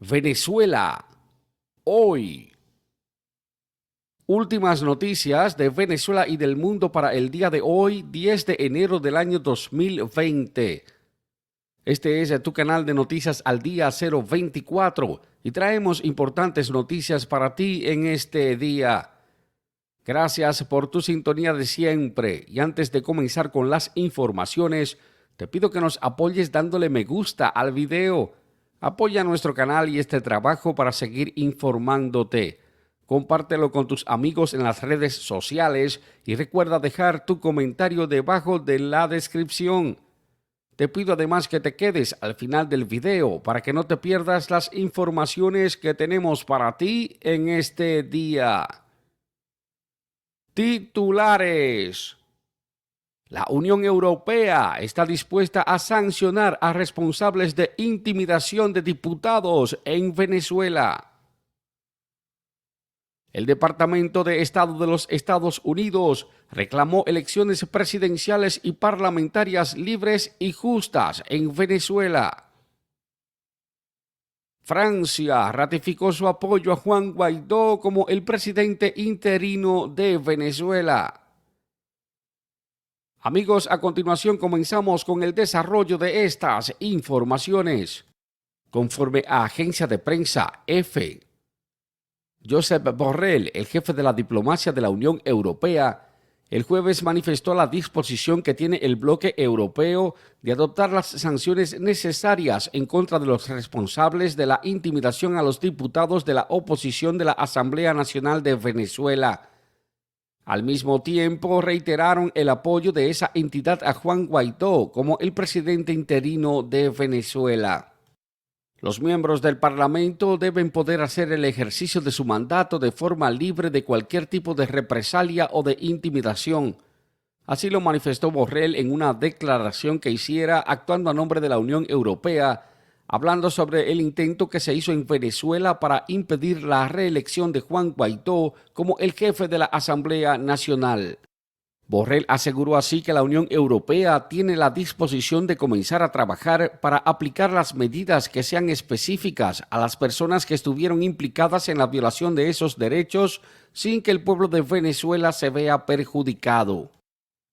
Venezuela, hoy. Últimas noticias de Venezuela y del mundo para el día de hoy, 10 de enero del año 2020. Este es tu canal de noticias al día 024 y traemos importantes noticias para ti en este día. Gracias por tu sintonía de siempre y antes de comenzar con las informaciones, te pido que nos apoyes dándole me gusta al video. Apoya nuestro canal y este trabajo para seguir informándote. Compártelo con tus amigos en las redes sociales y recuerda dejar tu comentario debajo de la descripción. Te pido además que te quedes al final del video para que no te pierdas las informaciones que tenemos para ti en este día. Titulares. La Unión Europea está dispuesta a sancionar a responsables de intimidación de diputados en Venezuela. El Departamento de Estado de los Estados Unidos reclamó elecciones presidenciales y parlamentarias libres y justas en Venezuela. Francia ratificó su apoyo a Juan Guaidó como el presidente interino de Venezuela. Amigos, a continuación comenzamos con el desarrollo de estas informaciones. Conforme a agencia de prensa EFE, Josep Borrell, el jefe de la diplomacia de la Unión Europea, el jueves manifestó la disposición que tiene el bloque europeo de adoptar las sanciones necesarias en contra de los responsables de la intimidación a los diputados de la oposición de la Asamblea Nacional de Venezuela. Al mismo tiempo, reiteraron el apoyo de esa entidad a Juan Guaidó como el presidente interino de Venezuela. Los miembros del Parlamento deben poder hacer el ejercicio de su mandato de forma libre de cualquier tipo de represalia o de intimidación. Así lo manifestó Borrell en una declaración que hiciera actuando a nombre de la Unión Europea, hablando sobre el intento que se hizo en Venezuela para impedir la reelección de Juan Guaidó como el jefe de la Asamblea Nacional. Borrell aseguró así que la Unión Europea tiene la disposición de comenzar a trabajar para aplicar las medidas que sean específicas a las personas que estuvieron implicadas en la violación de esos derechos sin que el pueblo de Venezuela se vea perjudicado.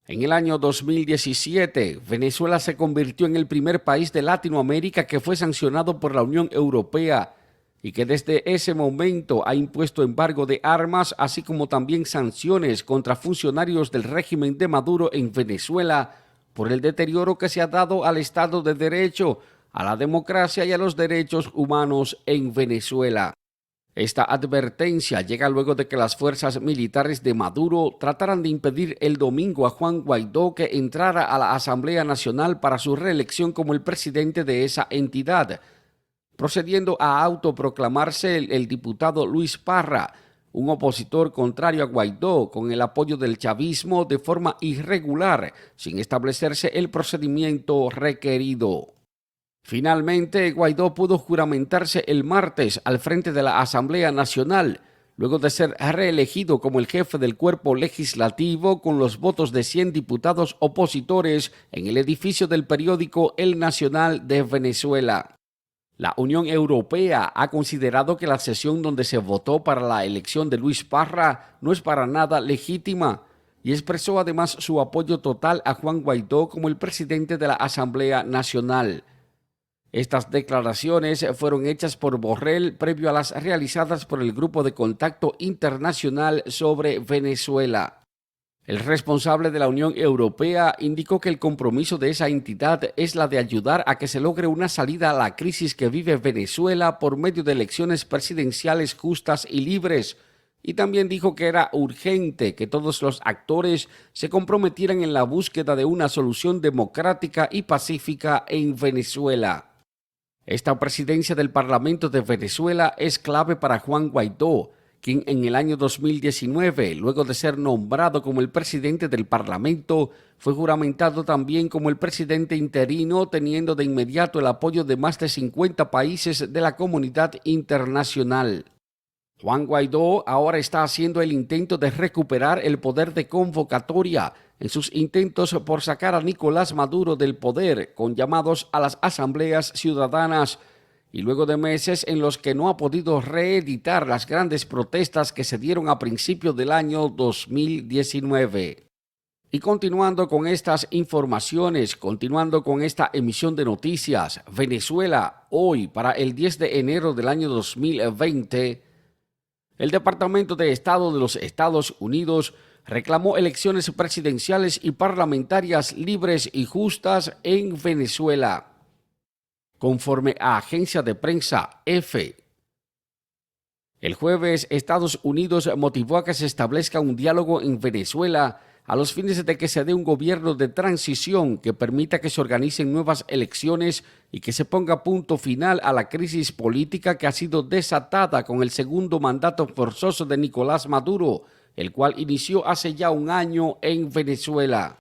En el año 2017, Venezuela se convirtió en el primer país de Latinoamérica que fue sancionado por la Unión Europea y que desde ese momento ha impuesto embargo de armas, así como también sanciones contra funcionarios del régimen de Maduro en Venezuela por el deterioro que se ha dado al Estado de Derecho, a la democracia y a los derechos humanos en Venezuela. Esta advertencia llega luego de que las fuerzas militares de Maduro trataran de impedir el domingo a Juan Guaidó que entrara a la Asamblea Nacional para su reelección como el presidente de esa entidad, procediendo a autoproclamarse el diputado Luis Parra, un opositor contrario a Guaidó, con el apoyo del chavismo de forma irregular, sin establecerse el procedimiento requerido. Finalmente, Guaidó pudo juramentarse el martes al frente de la Asamblea Nacional, luego de ser reelegido como el jefe del cuerpo legislativo con los votos de 100 diputados opositores en el edificio del periódico El Nacional de Venezuela. La Unión Europea ha considerado que la sesión donde se votó para la elección de Luis Parra no es para nada legítima y expresó además su apoyo total a Juan Guaidó como el presidente de la Asamblea Nacional. Estas declaraciones fueron hechas por Borrell previo a las realizadas por el Grupo de Contacto Internacional sobre Venezuela. El responsable de la Unión Europea indicó que el compromiso de esa entidad es la de ayudar a que se logre una salida a la crisis que vive Venezuela por medio de elecciones presidenciales justas y libres, y también dijo que era urgente que todos los actores se comprometieran en la búsqueda de una solución democrática y pacífica en Venezuela. Esta presidencia del Parlamento de Venezuela es clave para Juan Guaidó, quien en el año 2019, luego de ser nombrado como el presidente del Parlamento, fue juramentado también como el presidente interino, teniendo de inmediato el apoyo de más de 50 países de la comunidad internacional. Juan Guaidó ahora está haciendo el intento de recuperar el poder de convocatoria en sus intentos por sacar a Nicolás Maduro del poder con llamados a las asambleas ciudadanas y luego de meses en los que no ha podido reeditar las grandes protestas que se dieron a principios del año 2019. Y continuando con estas informaciones, continuando con esta emisión de noticias, Venezuela, hoy para el 10 de enero del año 2020, el Departamento de Estado de los Estados Unidos reclamó elecciones presidenciales y parlamentarias libres y justas en Venezuela. Conforme a agencia de prensa EFE, el jueves Estados Unidos motivó a que se establezca un diálogo en Venezuela a los fines de que se dé un gobierno de transición que permita que se organicen nuevas elecciones y que se ponga punto final a la crisis política que ha sido desatada con el segundo mandato forzoso de Nicolás Maduro, el cual inició hace ya un año en Venezuela.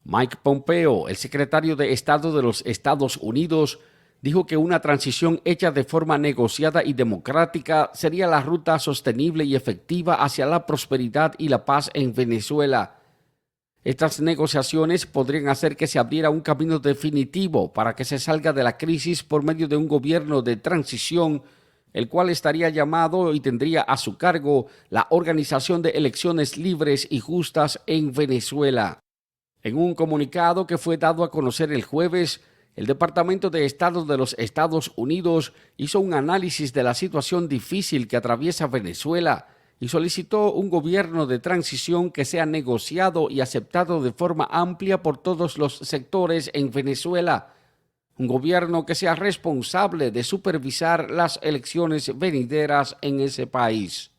Mike Pompeo, el secretario de Estado de los Estados Unidos, dijo que una transición hecha de forma negociada y democrática sería la ruta sostenible y efectiva hacia la prosperidad y la paz en Venezuela. Estas negociaciones podrían hacer que se abriera un camino definitivo para que se salga de la crisis por medio de un gobierno de transición, el cual estaría llamado y tendría a su cargo la organización de elecciones libres y justas en Venezuela. En un comunicado que fue dado a conocer el jueves, el Departamento de Estado de los Estados Unidos hizo un análisis de la situación difícil que atraviesa Venezuela y solicitó un gobierno de transición que sea negociado y aceptado de forma amplia por todos los sectores en Venezuela. Un gobierno que sea responsable de supervisar las elecciones venideras en ese país.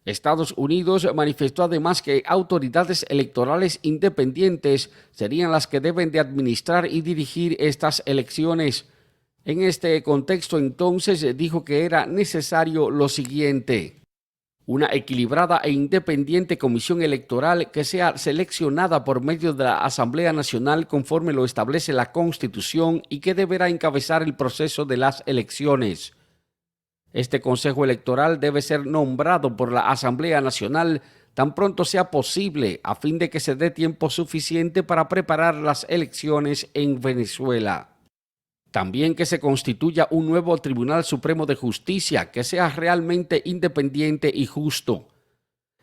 Estados Unidos manifestó además que autoridades electorales independientes serían las que deben de administrar y dirigir estas elecciones. En este contexto, entonces, dijo que era necesario lo siguiente: una equilibrada e independiente comisión electoral que sea seleccionada por medio de la Asamblea Nacional conforme lo establece la Constitución y que deberá encabezar el proceso de las elecciones. Este Consejo Electoral debe ser nombrado por la Asamblea Nacional tan pronto sea posible a fin de que se dé tiempo suficiente para preparar las elecciones en Venezuela. También que se constituya un nuevo Tribunal Supremo de Justicia que sea realmente independiente y justo.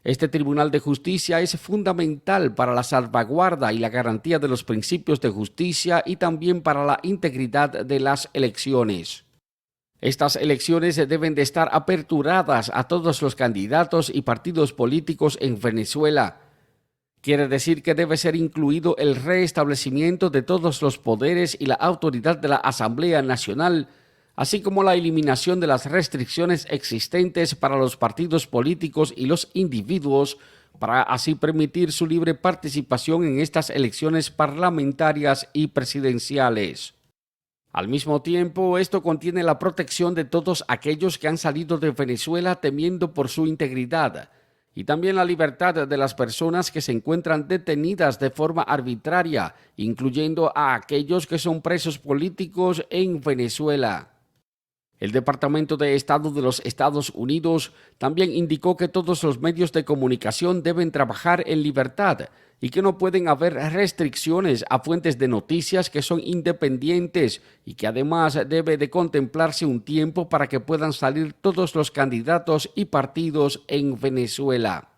Este Tribunal de Justicia es fundamental para la salvaguarda y la garantía de los principios de justicia y también para la integridad de las elecciones. Estas elecciones deben de estar aperturadas a todos los candidatos y partidos políticos en Venezuela. Quiere decir que debe ser incluido el restablecimiento de todos los poderes y la autoridad de la Asamblea Nacional, así como la eliminación de las restricciones existentes para los partidos políticos y los individuos, para así permitir su libre participación en estas elecciones parlamentarias y presidenciales. Al mismo tiempo, esto contiene la protección de todos aquellos que han salido de Venezuela temiendo por su integridad, y también la libertad de las personas que se encuentran detenidas de forma arbitraria, incluyendo a aquellos que son presos políticos en Venezuela. El Departamento de Estado de los Estados Unidos también indicó que todos los medios de comunicación deben trabajar en libertad y que no pueden haber restricciones a fuentes de noticias que son independientes y que además debe de contemplarse un tiempo para que puedan salir todos los candidatos y partidos en Venezuela.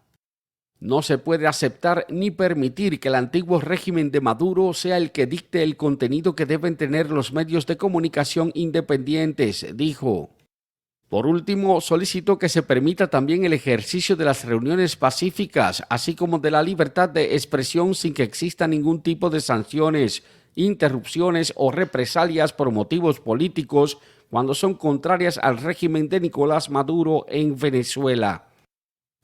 No se puede aceptar ni permitir que el antiguo régimen de Maduro sea el que dicte el contenido que deben tener los medios de comunicación independientes, dijo. Por último, solicitó que se permita también el ejercicio de las reuniones pacíficas, así como de la libertad de expresión sin que exista ningún tipo de sanciones, interrupciones o represalias por motivos políticos cuando son contrarias al régimen de Nicolás Maduro en Venezuela.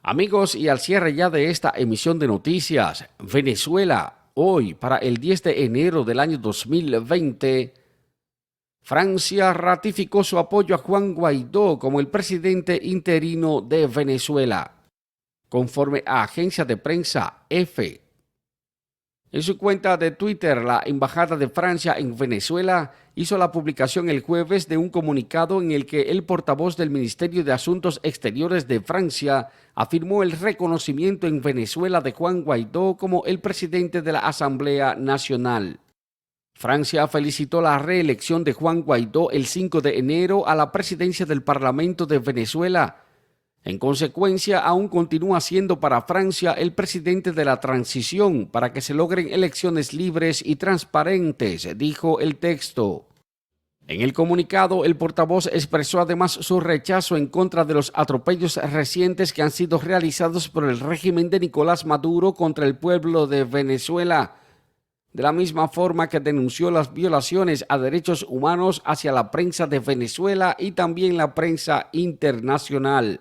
Amigos, y al cierre ya de esta emisión de noticias, Venezuela, hoy para el 10 de enero del año 2020, Francia ratificó su apoyo a Juan Guaidó como el presidente interino de Venezuela, conforme a agencia de prensa EFE. En su cuenta de Twitter, la Embajada de Francia en Venezuela hizo la publicación el jueves de un comunicado en el que el portavoz del Ministerio de Asuntos Exteriores de Francia afirmó el reconocimiento en Venezuela de Juan Guaidó como el presidente de la Asamblea Nacional. Francia felicitó la reelección de Juan Guaidó el 5 de enero a la presidencia del Parlamento de Venezuela. En consecuencia, aún continúa siendo para Francia el presidente de la transición para que se logren elecciones libres y transparentes, dijo el texto. En el comunicado, el portavoz expresó además su rechazo en contra de los atropellos recientes que han sido realizados por el régimen de Nicolás Maduro contra el pueblo de Venezuela, de la misma forma que denunció las violaciones a derechos humanos hacia la prensa de Venezuela y también la prensa internacional.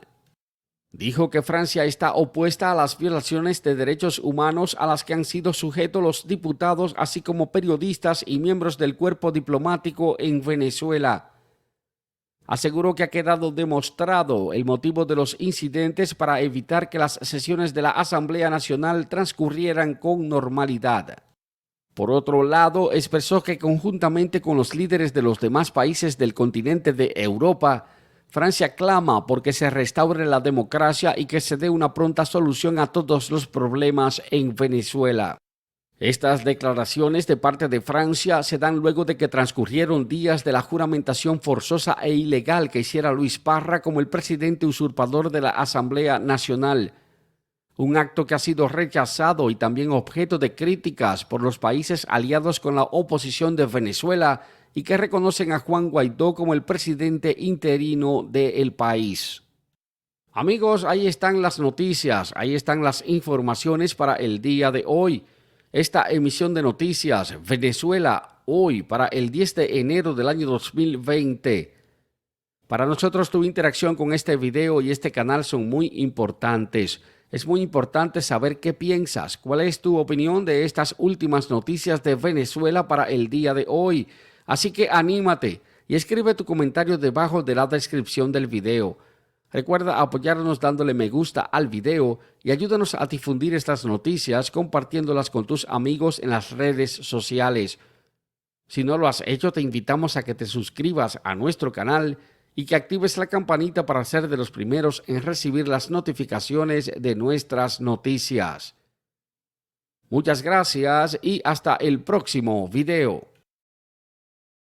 Dijo que Francia está opuesta a las violaciones de derechos humanos a las que han sido sujetos los diputados, así como periodistas y miembros del cuerpo diplomático en Venezuela. Aseguró que ha quedado demostrado el motivo de los incidentes para evitar que las sesiones de la Asamblea Nacional transcurrieran con normalidad. Por otro lado, expresó que conjuntamente con los líderes de los demás países del continente de Europa, Francia clama porque se restaure la democracia y que se dé una pronta solución a todos los problemas en Venezuela. Estas declaraciones de parte de Francia se dan luego de que transcurrieron días de la juramentación forzosa e ilegal que hiciera Luis Parra como el presidente usurpador de la Asamblea Nacional, un acto que ha sido rechazado y también objeto de críticas por los países aliados con la oposición de Venezuela y que reconocen a Juan Guaidó como el presidente interino del país. Amigos, ahí están las noticias, ahí están las informaciones para el día de hoy. Esta emisión de noticias, Venezuela, hoy, para el 10 de enero del año 2020. Para nosotros tu interacción con este video y este canal son muy importantes. Es muy importante saber qué piensas, cuál es tu opinión de estas últimas noticias de Venezuela para el día de hoy. Así que anímate y escribe tu comentario debajo de la descripción del video. Recuerda apoyarnos dándole me gusta al video y ayúdanos a difundir estas noticias compartiéndolas con tus amigos en las redes sociales. Si no lo has hecho, te invitamos a que te suscribas a nuestro canal y que actives la campanita para ser de los primeros en recibir las notificaciones de nuestras noticias. Muchas gracias y hasta el próximo video.